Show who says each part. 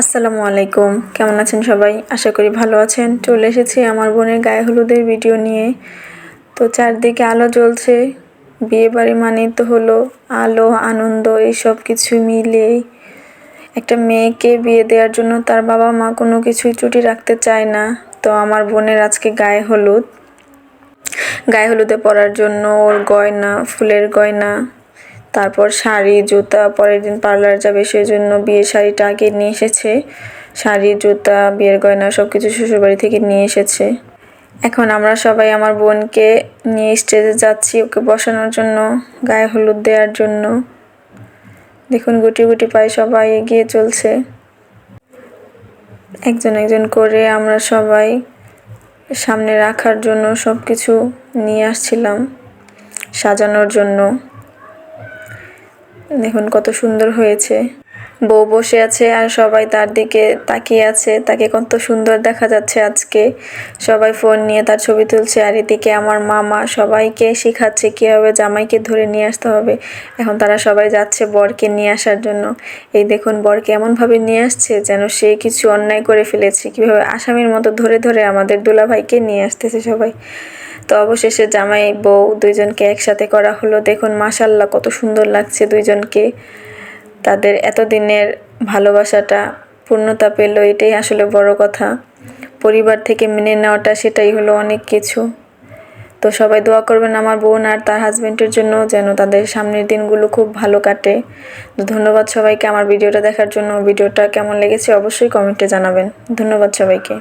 Speaker 1: আসসালামু আলাইকুম, কেমন আছেন সবাই? আশা করি ভালো আছেন। চলে এসেছি আমার বোনের গায়ে হলুদের ভিডিও নিয়ে। তো চারদিকে আলো জ্বলছে। বিয়ে বাড়ি মানেই তো হলো আলো, আনন্দ, এই সব কিছু মিলেই একটা মেয়েকে বিয়ে দেওয়ার জন্য তার বাবা মা কোনো কিছুই ত্রুটি রাখতে চায় না। তো আমার বোনের আজকে গায়ে হলুদে পরার জন্য ওর গয়না, ফুলের গয়না, তারপর শাড়ি, জুতা, পরের দিন পার্লার যাবে সেজন্য বিয়ের শাড়িটা আগে নিয়ে এসেছে। শাড়ি, জুতা, বিয়ের গয়না সব কিছু শ্বশুরবাড়ি থেকে নিয়ে এসেছে। এখন আমরা সবাই আমার বোনকে নিয়ে স্টেজে যাচ্ছি ওকে বসানোর জন্য, গায়ে হলুদ দেওয়ার জন্য। দেখুন গুটি গুটি পায়ে সবাই এগিয়ে চলছে। একজন একজন করে আমরা সবাই সামনে রাখার জন্য সব কিছু নিয়ে আসছিলাম সাজানোর জন্য। দেখুন কত সুন্দর হয়েছে। বউ বসে আছে আর সবাই তার দিকে তাকিয়ে আছে, তাকে কত সুন্দর দেখা যাচ্ছে আজকে। সবাই ফোন নিয়ে তার ছবি তুলছে আর এদিকে আমার মামা সবাইকে শেখাচ্ছে কীভাবে জামাইকে ধরে নিয়ে আসতে হবে। এখন তারা সবাই যাচ্ছে বরকে নিয়ে আসার জন্য। এই দেখুন বরকে এমনভাবে নিয়ে আসছে যেন সে কিছু অন্যায় করে ফেলেছে, কীভাবে আসামির মতো ধরে ধরে আমাদের দুলাভাইকে নিয়ে আসতেছে সবাই। তো অবশেষে জামাই বউ দুইজনকে একসাথে করা হলো। দেখুন মাশাআল্লাহ কত সুন্দর লাগছে দুইজনকে। তাদের এতদিনের ভালোবাসাটা পূর্ণতা পেল, এটাই আসলে বড় কথা। পরিবার থেকে মেনে নেওয়াটা সেটাই হলো অনেক কিছু। তো সবাই দোয়া করবেন আমার বোন আর তার হাজবেন্ডের জন্য, যেন তাদের সামনের দিনগুলো খুব ভালো কাটে। তো ধন্যবাদ সবাইকে আমার ভিডিওটা দেখার জন্য। ভিডিওটা কেমন লেগেছে অবশ্যই কমেন্টে জানাবেন। ধন্যবাদ সবাইকে।